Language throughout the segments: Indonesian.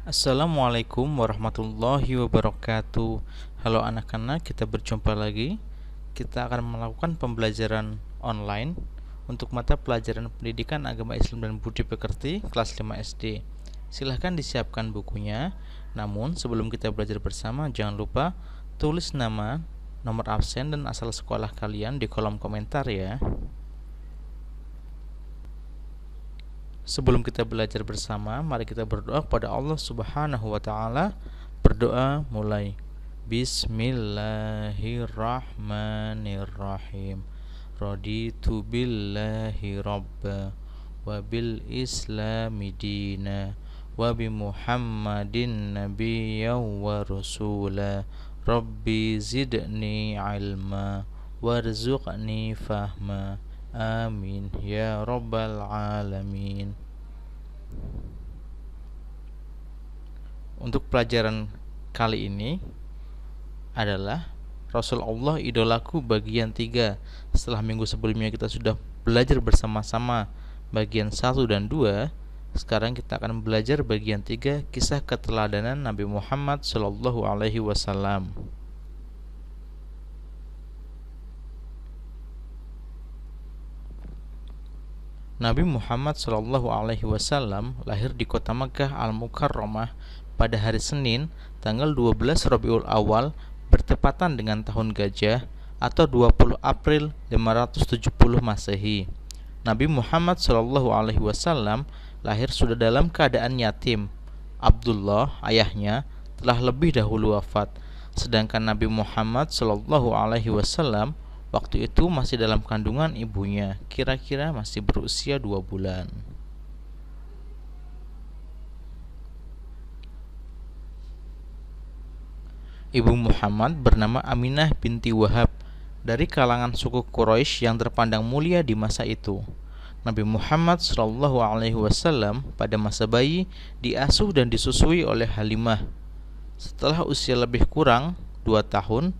Assalamualaikum warahmatullahi wabarakatuh. Halo anak-anak, kita berjumpa lagi. Kita akan melakukan pembelajaran online untuk mata pelajaran Pendidikan Agama Islam dan Budi Pekerti kelas 5 SD. Silahkan disiapkan bukunya. Namun sebelum kita belajar bersama, jangan lupa tulis nama, nomor absen, dan asal sekolah kalian di kolom komentar ya. Sebelum kita belajar bersama, mari kita berdoa kepada Allah Subhanahu wa taala. Berdoa mulai. Bismillahirrahmanirrahim. Raditu billahi rabba wa bil islami dina wa bi Muhammadin nabiyyan wa rasula. Rabbi zidni ilma warzuqni fahma. Amin ya rabbal alamin. Untuk pelajaran kali ini adalah Rasulullah idolaku bagian 3. Setelah minggu sebelumnya kita sudah belajar bersama-sama bagian 1 dan 2, sekarang kita akan belajar bagian 3, kisah keteladanan Nabi Muhammad sallallahu alaihi wasallam. Nabi Muhammad Shallallahu Alaihi Wasallam lahir di kota Makkah Al-Mukarramah pada hari Senin, tanggal 12 Rabiul Awal bertepatan dengan tahun gajah atau 20 April 570 Masehi. Nabi Muhammad Shallallahu Alaihi Wasallam lahir sudah dalam keadaan yatim. Abdullah, ayahnya, telah lebih dahulu wafat, sedangkan Nabi Muhammad Shallallahu Alaihi Wasallam waktu itu masih dalam kandungan ibunya, kira-kira masih berusia 2 bulan. Ibu Muhammad bernama Aminah binti Wahab, dari kalangan suku Quraisy yang terpandang mulia di masa itu. Nabi Muhammad Shallallahu Alaihi Wasallam pada masa bayi diasuh dan disusui oleh Halimah. Setelah usia lebih kurang 2 tahun,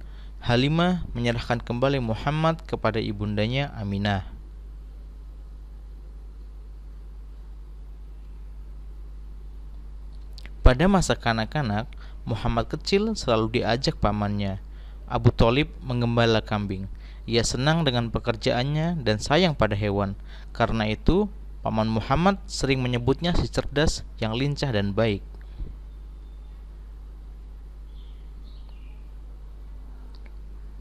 Halimah menyerahkan kembali Muhammad kepada ibundanya Aminah. Pada masa kanak-kanak, Muhammad kecil selalu diajak pamannya, Abu Thalib, menggembala kambing. Ia senang dengan pekerjaannya dan sayang pada hewan. Karena itu, paman Muhammad sering menyebutnya si cerdas yang lincah dan baik.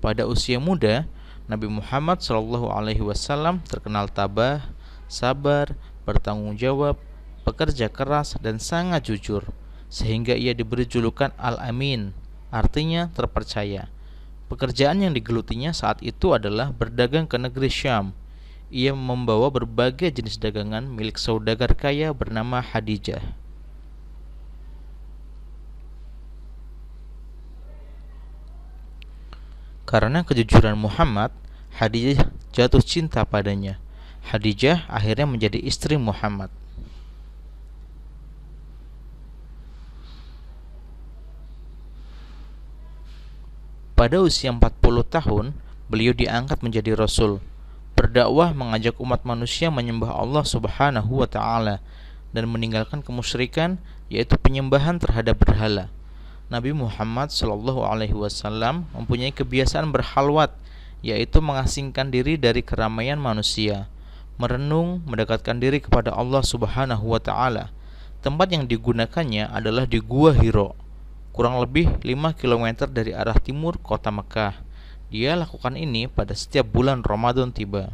Pada usia muda, Nabi Muhammad Shallallahu Alaihi Wasallam terkenal tabah, sabar, bertanggung jawab, pekerja keras, dan sangat jujur, sehingga ia diberi julukan Al-Amin, artinya terpercaya. Pekerjaan yang digelutinya saat itu adalah berdagang ke negeri Syam. Ia membawa berbagai jenis dagangan milik saudagar kaya bernama Khadijah. Karena kejujuran Muhammad, Khadijah jatuh cinta padanya. Khadijah akhirnya menjadi istri Muhammad. Pada usia 40 tahun, beliau diangkat menjadi rasul, berdakwah mengajak umat manusia menyembah Allah Subhanahu wa taala dan meninggalkan kemusyrikan, yaitu penyembahan terhadap berhala. Nabi Muhammad Shallallahu Alaihi Wasallam mempunyai kebiasaan berhalwat, yaitu mengasingkan diri dari keramaian manusia, merenung, mendekatkan diri kepada Allah Subhanahu wa taala. Tempat yang digunakannya adalah di Gua Hiro, kurang lebih 5 km dari arah timur kota Mekah. Dia lakukan ini pada setiap bulan Ramadan tiba.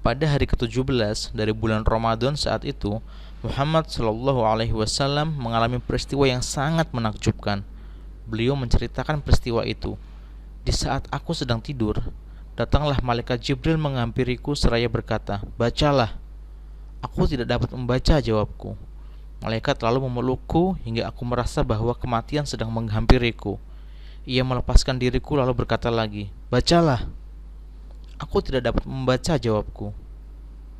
Pada hari ke-17 dari bulan Ramadan saat itu, Muhammad Shallallahu Alaihi Wasallam mengalami peristiwa yang sangat menakjubkan. Beliau menceritakan peristiwa itu. Di saat aku sedang tidur, datanglah malaikat Jibril menghampiriku seraya berkata, "Bacalah." Aku tidak dapat membaca, jawabku. Malaikat lalu memelukku hingga aku merasa bahwa kematian sedang menghampiriku. Ia melepaskan diriku lalu berkata lagi, "Bacalah." Aku tidak dapat membaca, jawabku.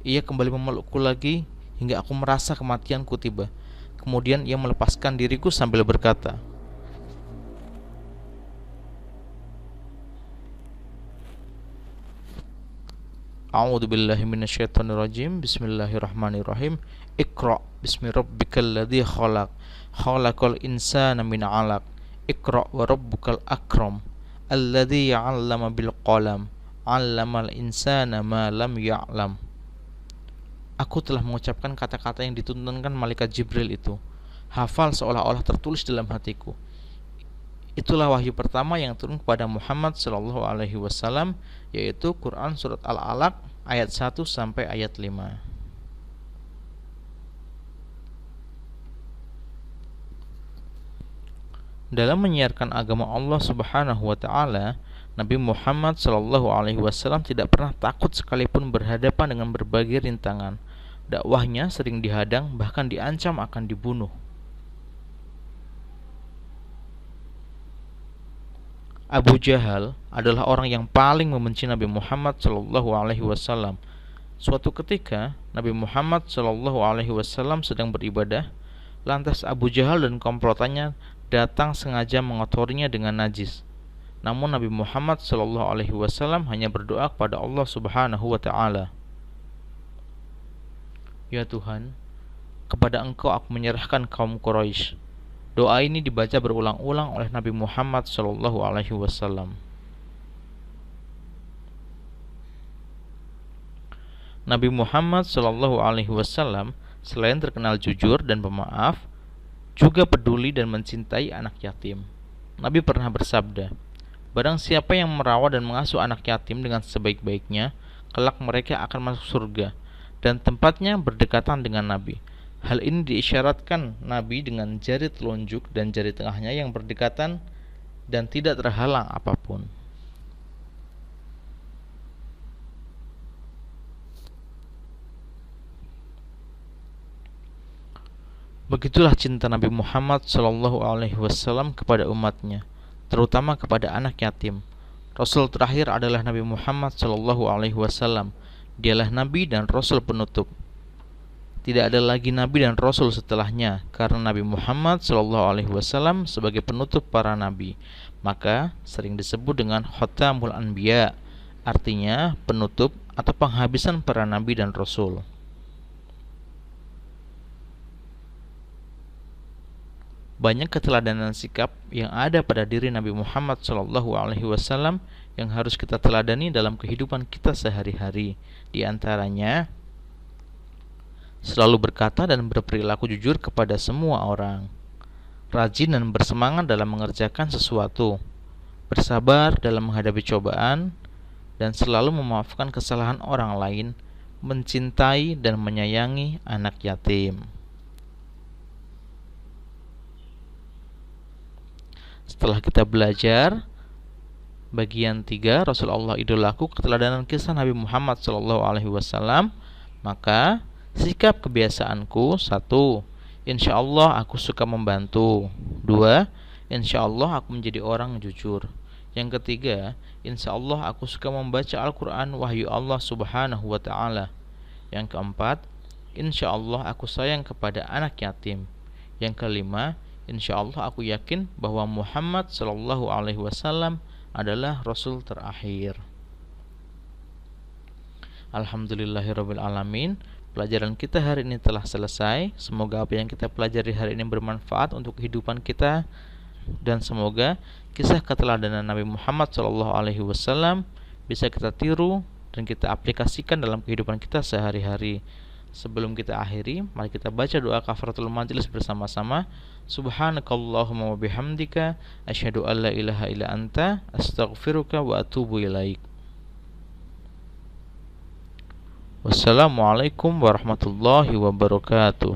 Ia kembali memelukku lagi hingga aku merasa kematianku tiba. Kemudian ia melepaskan diriku sambil berkata, A'udzu billahi minasyaitonir rajim. Bismillahirrahmanirrahim. Iqra bismi rabbikal ladzi khalaq. Khalaqal insana min 'alaq. Iqra wa rabbukal akram. Alladzi 'allama bil qalam. 'Allamal insana ma lam ya'lam. Aku telah mengucapkan kata-kata yang dituntunkan malaikat Jibril itu. Hafal seolah-olah tertulis dalam hatiku. Itulah wahyu pertama yang turun kepada Muhammad sallallahu alaihi wasallam, yaitu Quran surat Al-Alaq ayat 1 sampai ayat 5. Dalam menyiarkan agama Allah Subhanahu wa taala, Nabi Muhammad sallallahu alaihi wasallam tidak pernah takut sekalipun berhadapan dengan berbagai rintangan. Dakwahnya sering dihadang, bahkan diancam akan dibunuh. Abu Jahal adalah orang yang paling membenci Nabi Muhammad sallallahu alaihi wasallam. Suatu ketika, Nabi Muhammad sallallahu alaihi wasallam sedang beribadah, lantas Abu Jahal dan komplotannya datang sengaja mengotorinya dengan najis. Namun Nabi Muhammad sallallahu alaihi wasallam hanya berdoa kepada Allah Subhanahu wa taala. Ya Tuhan, kepada Engkau aku menyerahkan kaum Quraisy. Doa ini dibaca berulang-ulang oleh Nabi Muhammad sallallahu alaihi wasallam. Nabi Muhammad sallallahu alaihi wasallam selain terkenal jujur dan pemaaf, juga peduli dan mencintai anak yatim. Nabi pernah bersabda, "Barang siapa yang merawat dan mengasuh anak yatim dengan sebaik-baiknya, kelak mereka akan masuk surga, dan tempatnya berdekatan dengan Nabi." Hal ini diisyaratkan Nabi dengan jari telunjuk dan jari tengahnya yang berdekatan dan tidak terhalang apapun. Begitulah cinta Nabi Muhammad sallallahu alaihi wasallam kepada umatnya, terutama kepada anak yatim. Rasul terakhir adalah Nabi Muhammad sallallahu alaihi wasallam. Dialah Nabi dan Rasul penutup. Tidak ada lagi Nabi dan Rasul setelahnya, karena Nabi Muhammad SAW sebagai penutup para Nabi. Maka sering disebut dengan Khatamul Anbiya, artinya penutup atau penghabisan para Nabi dan Rasul. Banyak keteladanan sikap yang ada pada diri Nabi Muhammad SAW yang harus kita teladani dalam kehidupan kita sehari-hari. Di antaranya, selalu berkata dan berperilaku jujur kepada semua orang, rajin dan bersemangat dalam mengerjakan sesuatu, bersabar dalam menghadapi cobaan, dan selalu memaafkan kesalahan orang lain, mencintai dan menyayangi anak yatim. Setelah kita belajar bagian 3 Rasulullah idolaku, keteladanan kisah Nabi Muhammad SAW, maka sikap kebiasaanku: 1. Insya Allah aku suka membantu. 2. Insya Allah aku menjadi orang jujur. Yang ketiga, insya Allah aku suka membaca Al-Quran wahyu Allah Subhanahu wa ta'ala. Yang keempat, insya Allah aku sayang kepada anak yatim. Yang kelima, insya Allah aku yakin bahwa Muhammad sallallahu alaihi wasallam adalah Rasul terakhir. Alhamdulillahirabbil alamin. Pelajaran kita hari ini telah selesai. Semoga apa yang kita pelajari hari ini bermanfaat untuk kehidupan kita, dan semoga kisah keteladanan Nabi Muhammad SAW bisa kita tiru dan kita aplikasikan dalam kehidupan kita sehari-hari. Sebelum kita akhiri, mari kita baca doa kafaratul majelis bersama-sama. Subhanakallahumma wa bihamdika asyhadu an la ilaha illa anta astaghfiruka wa atubu ilaik. Wassalamualaikum warahmatullahi wabarakatuh.